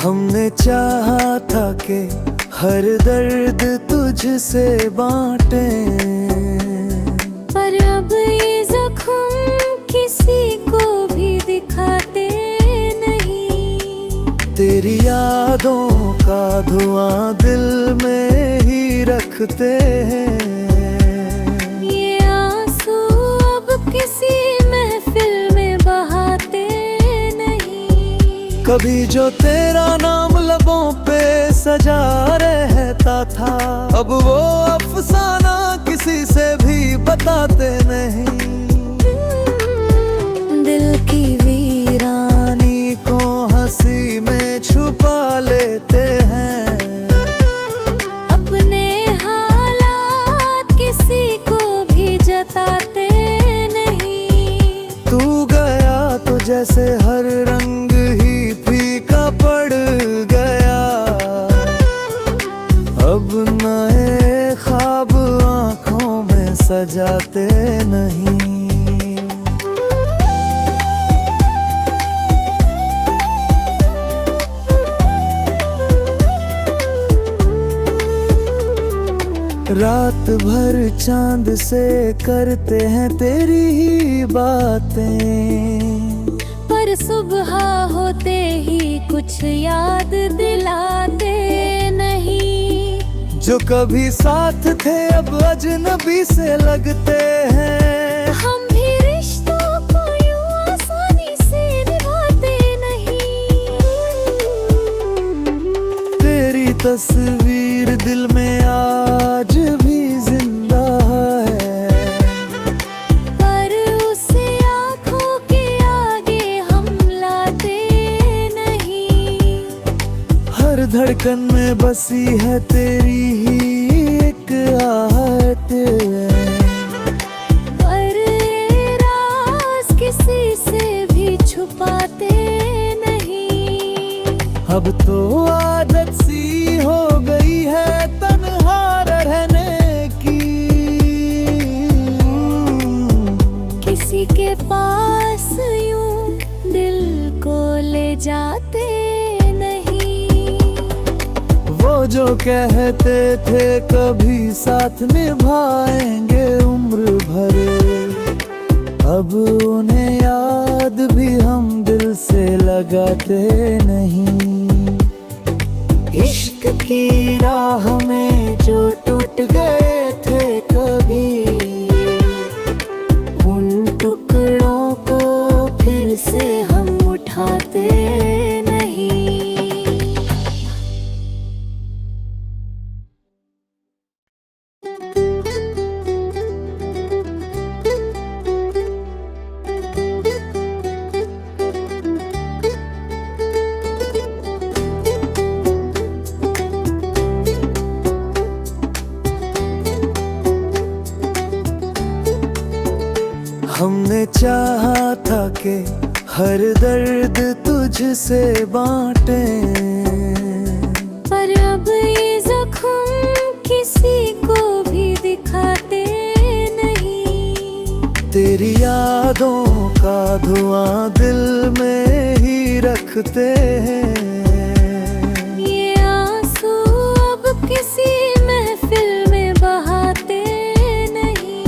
हमने चाहा था कि हर दर्द तुझसे बांटे, पर अब ये जख्म किसी को भी दिखाते नहीं। तेरी यादों का धुआं दिल में ही रखते हैं। ये आंसू अब किसी महफिल में बहाते नहीं। कभी जो तेरा नाम लबों पे सजा रहता था, अब वो अफसाना किसी से भी बताते नहीं। दिल की वीरानी को हंसी में छुपा लेते हैं। अपने हालात किसी को भी जताते नहीं। तू गया तो जैसे हर रंग ही फीका पड़ गया। अब नए ख्वाब आँखों में सजाते नहीं। रात भर चांद से करते हैं तेरी ही बातें, पर सुबह होते ही कुछ याद दिलाते नहीं। जो कभी साथ थे अब अजनबी से लगते हैं। हम भी रिश्तों को यूं आसानी से निभाते नहीं। तेरी तस्वीर दिल में आज भी जिंदा है, पर उसे आँखों के आगे हम लाते नहीं। हर धड़कन में बसी है तेरी ही एक आहट है। पर ये राज किसी से भी छुपाते नहीं। अब तो आदत सी हो गई है तन्हा रहने की। किसी के पास यूं दिल को ले जाते नहीं। वो जो कहते थे कभी साथ निभाएंगे उम्र भर, अब उन्हें याद भी हम दिल से लगाते नहीं। इश्क की राह में जो टूट गए थे कभी, उन टुकड़ों को फिर से हम उठाते नहीं। हमने चाहा था कि हर दर्द तुझसे बांटे, पर अब ये जख्म किसी को भी दिखाते नहीं। तेरी यादों का धुआं दिल में ही रखते हैं। ये आंसू अब किसी महफिल में बहाते नहीं।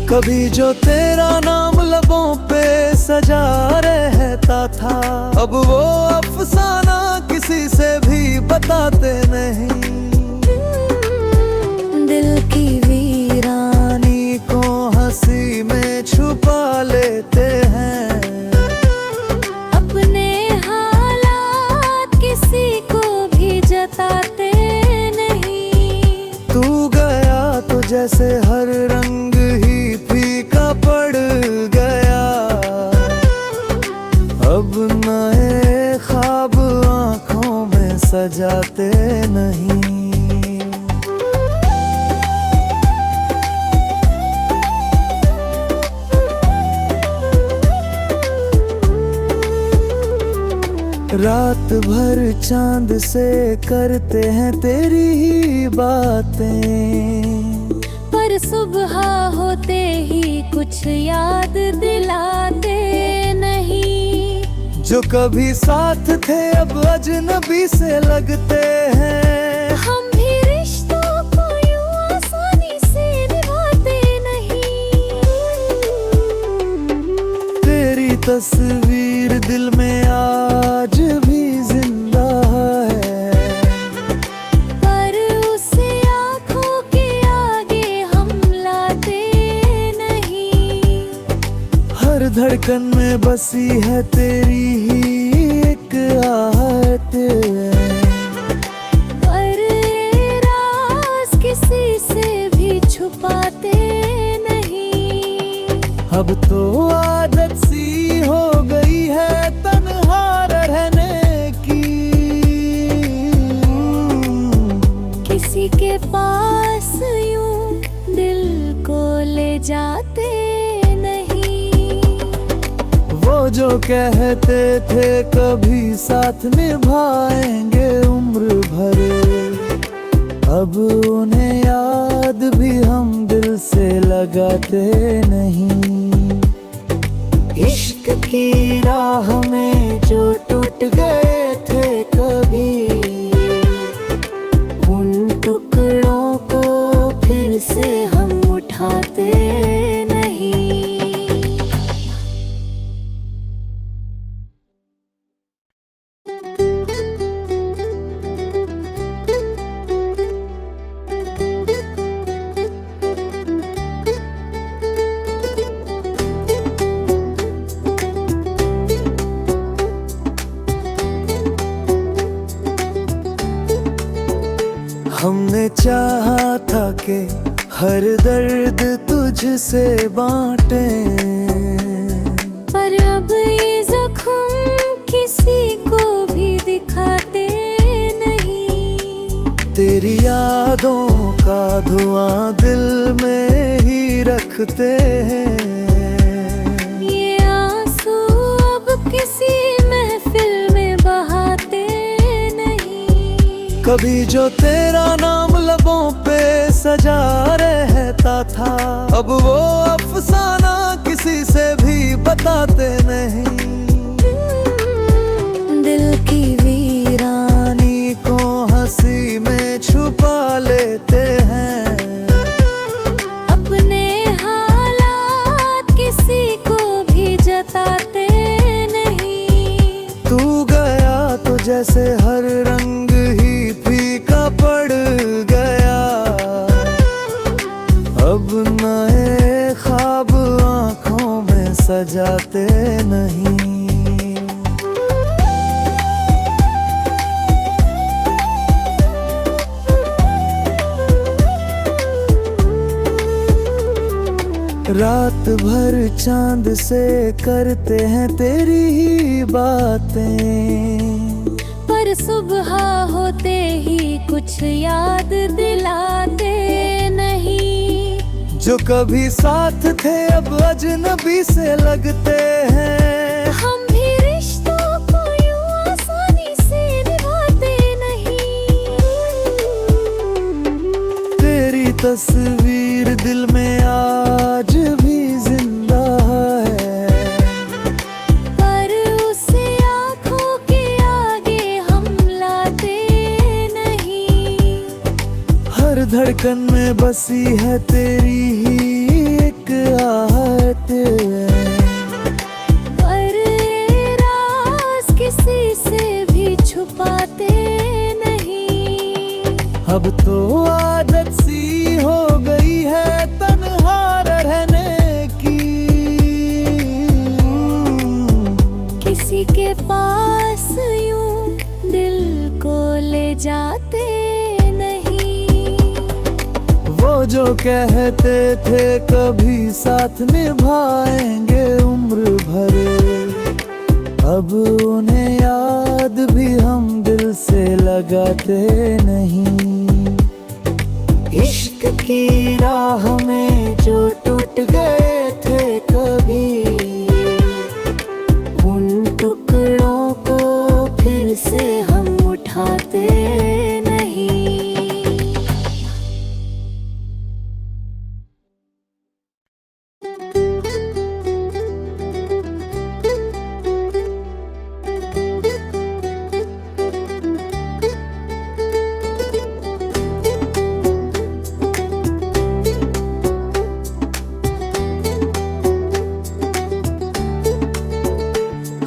कभी जो तेरा नाम लबों पे सजा रहता था, अब वो अफसाना किसी से भी बताते नहीं। दिल की वीरानी को हंसी में छुपा लेते हैं। अपने हालात किसी को भी जताते नहीं। तू गया तो जैसे हर रंग ही फीका पड़ गया। अब नए ख्वाब आँखों में सजाते नहीं। रात भर चांद से करते हैं तेरी ही बातें, पर सुबह होते ही कुछ याद दिलाते नहीं। जो कभी साथ थे अब अजनबी से लगते हैं। हम भी रिश्तों को यूं आसानी से निभाते नहीं। तेरी तस्वीर दिल में आज भी जिंदा है, पर उसे आँखों के आगे हम लाते नहीं। हर धड़कन में बसी है तेरी ही एक आहट, पर ये राज किसी से भी छुपाते नहीं। अब तो आदत सी हो गई है तन्हा रहने की। किसी के पास यूं दिल को ले जाते नहीं। वो जो कहते थे कभी साथ निभाएंगे उम्र भर, अब उन्हें याद भी हम दिल से लगाते नहीं। इश्क की राह में जो टूट गए थे कभी, उन टुकड़ों को फिर से हम उठाते नहीं। हमने चाहा था कि हर दर्द तुझसे बांटें, पर अब ये जख्म किसी को भी दिखाते नहीं। तेरी यादों का धुआं दिल में ही रखते हैं। ये आंसू अब किसी महफिल में बहाते नहीं। कभी जो तेरा नाम लबों पे सजा रहता था, अब वो अफसाना किसी से भी बताते नहीं। दिल की वीरानी को हंसी में छुपा लेते हैं। अपने हालात किसी को भी जताते नहीं। तू गया तो जैसे हर रंग ही फीका पड़ गया, अब नए ख्वाब आँखों में सजाते नहीं। रात भर चांद से करते हैं तेरी ही बातें, पर सुबह होते ही कुछ याद दिलाते नहीं। जो कभी साथ थे अब अजनबी से लगते हैं। हम भी रिश्तों को यूं आसानी से निभाते नहीं। तेरी तस्वीर दिल में आज भी जिंदा है, पर उसे आँखों के आगे हम लाते नहीं। हर धड़कन में बसी है तेरी ही एक आहट, पर ये राज किसी से भी छुपाते नहीं। अब तो आदत सी हो गई है तन्हा रहने की। किसी के पास यूं दिल को ले जाते नहीं। वो जो कहते थे कभी साथ निभाएंगे उम्र भर, अब उन्हें याद भी हम दिल से लगाते नहीं। इश्क की राह में जो टूट गए थे कभी, उन टुकड़ों को फिर से हम उठाते नहीं।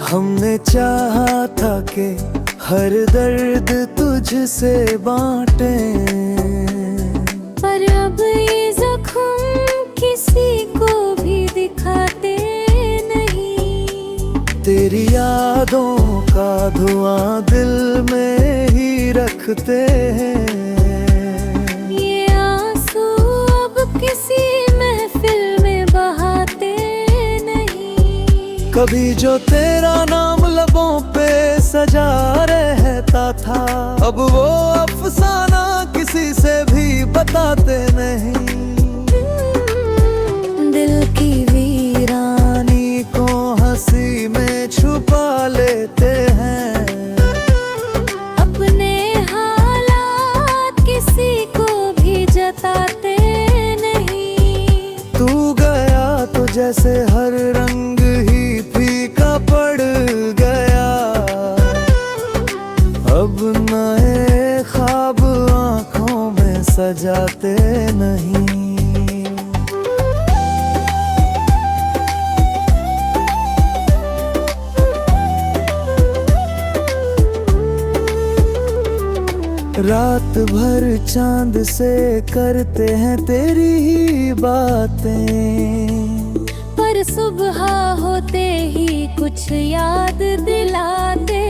हमने चाहा था कि हर दर्द तुझसे बांटे, पर अब ये जख्म किसी को भी दिखाते नहीं। तेरी यादों का धुआं दिल में ही रखते हैं। ये आंसू अब किसी महफिल में बहाते नहीं। कभी जो तेरा नाम लबों पे सजा रहता था, अब वो अफसाना किसी से भी बताते नहीं। दिल की वीरानी को हंसी में छुपा लेते हैं। अपने हालात किसी को भी जताते नहीं। तू गया तो जैसे हर रंग ही फीका पड़ गया। अब नए ख्वाब आँखों में सजाते नहीं। रात भर चांद से करते हैं तेरी ही बातें, पर सुबह होते ही कुछ याद दिलाते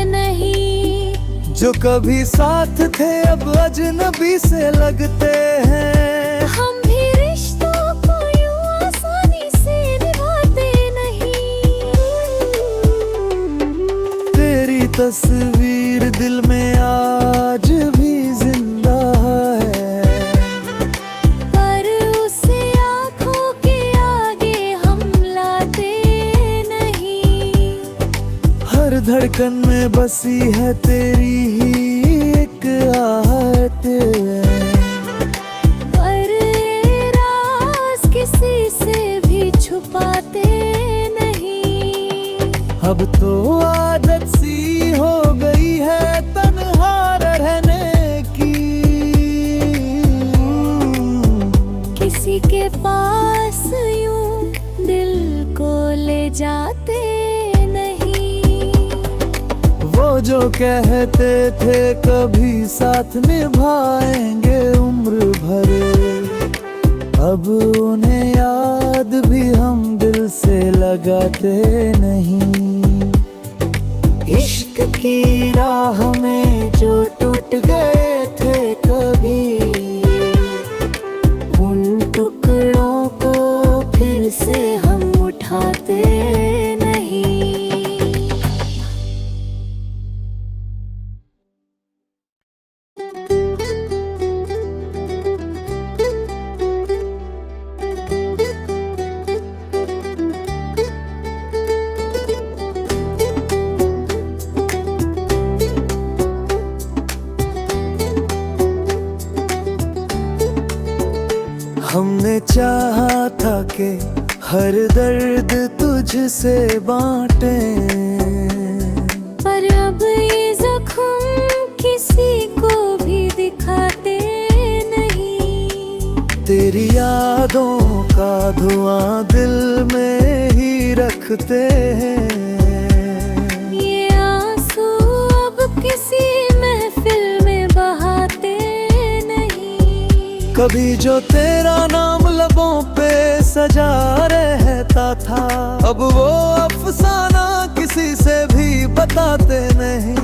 नहीं। जो कभी साथ थे अब अजनबी से लगते हैं। हम भी रिश्तों को यूं आसानी से निभाते नहीं। तेरी तस्वीर दिल में आज भी जिंदा है, पर उसे आँखों के आगे हम लाते नहीं। हर धड़कन में बसी है तेरी ही एक आहट। पर ये राज किसी से भी छुपाते नहीं। अब तो आदत सी हो गई है तन्हा रहने की। किसी के पास यूं दिल को ले जाते नहीं। वो जो कहते थे कभी साथ निभाएंगे उम्र भर, अब उन्हें याद भी हम दिल से लगाते नहीं। इश्क की राह में जो टूट गए थे कभी, उन टुकड़ों को फिर से हम उठाते नहीं। हमने चाहा था कि हर दर्द तुझसे बांटे, पर अब ये जख्म किसी को भी दिखाते नहीं। तेरी यादों का धुआं दिल में ही रखते हैं। ये आंसू अब किसी महफिल में बहाते नहीं। कभी जो तेरा नाम लबों पे सजा रहता था, अब वो अफसाना किसी से भी बताते नहीं।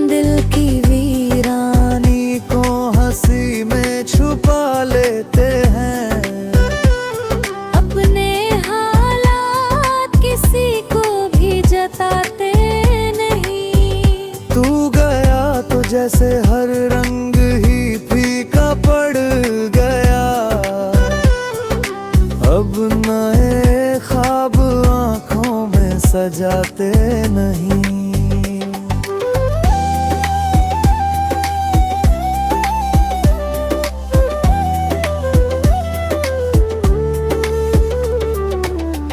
दिल की वीरानी को हंसी में छुपा लेते हैं। अपने हालात किसी को भी जताते नहीं। तू गया तो जैसे हर रंग ही फीका पड़ गया। अब नए ख्वाब आँखों में सजाते नहीं।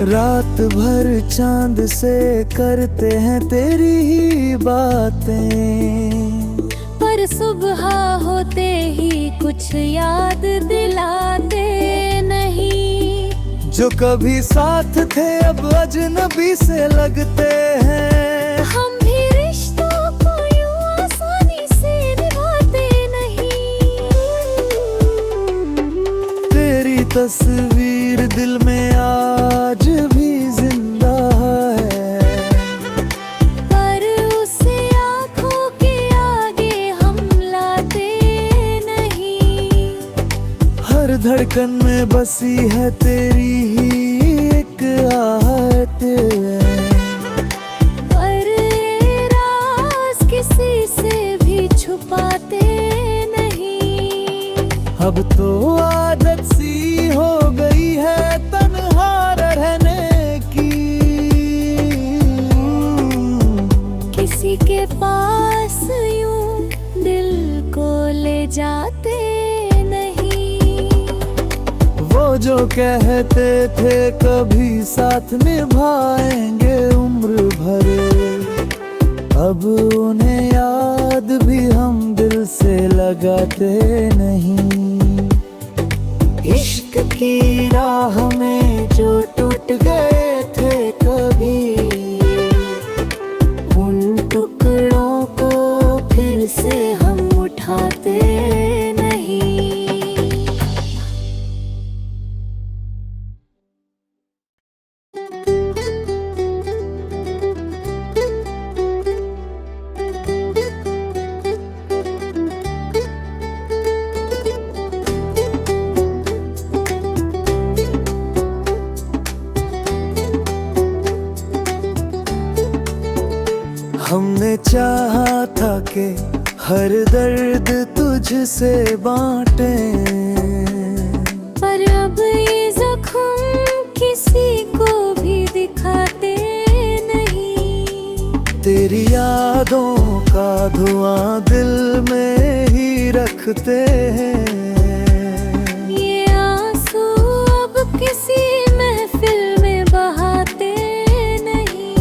रात भर चांद से करते हैं तेरी ही बातें, पर सुबह होते ही कुछ याद दिलाते नहीं। जो कभी साथ थे अब अजनबी से लगते हैं। हम भी रिश्तों को यूं आसानी से निभाते नहीं। तेरी तस्वीर दिल में आज भी जिंदा है, पर उसे आँखों के आगे हम लाते नहीं। हर धड़कन में बसी है तेरी ही एक आहट है। पर ये राज किसी से भी छुपाते नहीं। अब तो आदत सी हो गई है तन्हा रहने की। किसी के पास यूं दिल को ले जाते नहीं। वो जो कहते थे कभी साथ निभाएंगे उम्र भर, अब उन्हें याद भी हम दिल से लगाते नहीं। इश्क की राह में जो टूट गए थे कभी, उन टुकड़ों को फिर से हम उठाते नहीं। हमने चाहा था कि हर दर्द तुझसे बांटे, पर अब ये जख्म किसी को भी दिखाते नहीं। तेरी यादों का धुआं दिल में ही रखते हैं। ये आंसू अब किसी महफिल में बहाते नहीं।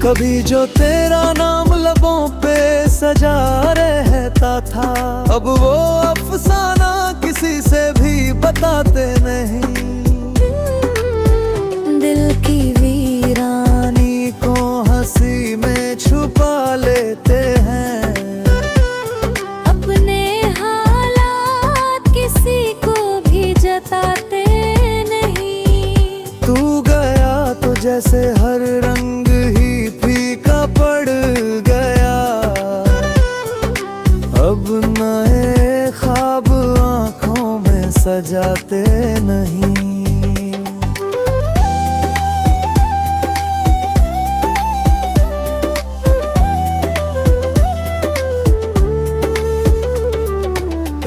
कभी जो तेरा नाम लबों पे सजा रहता था, अब वो अफसाना किसी से भी बताते नहीं। दिल की वीरानी को हंसी में छुपा लेते हैं। अपने हालात किसी को भी जताते नहीं। तू गया तो जैसे हर रंग ही फीका पड़ गया, अब नए ख्वाब आँखों में सजाते नहीं।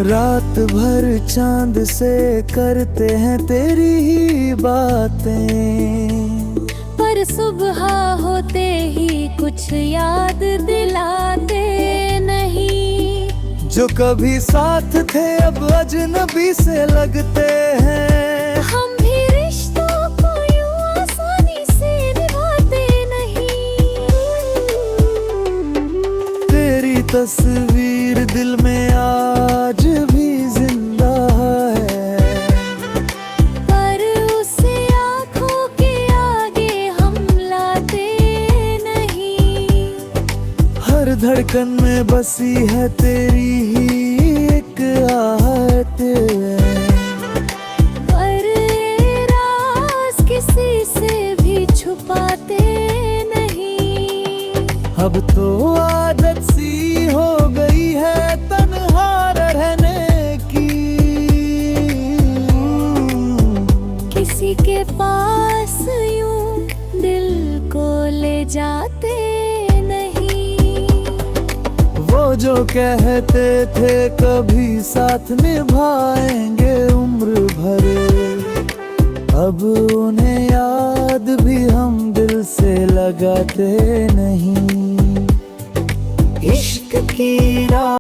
रात भर चांद से करते हैं तेरी ही बातें, पर सुबह होते ही कुछ याद दिलाते नहीं। जो कभी साथ थे अब अजनबी से लगते हैं। हम भी रिश्तों को यूं आसानी से निभाते नहीं। तेरी तस्वीर दिल में आज भी जिंदा है, पर उसे आँखों के आगे हम लाते नहीं। हर धड़कन में बसी है तेरी ही एक आहट है। पर ये राज किसी से भी छुपाते नहीं। अब तो आदत सी हो गई है तन्हा रहने की। किसी के पास यूं दिल को ले जाते नहीं। वो जो कहते थे कभी साथ निभाएंगे उम्र भर, अब उन्हें याद भी हम दिल से लगाते नहीं। इश्क की राह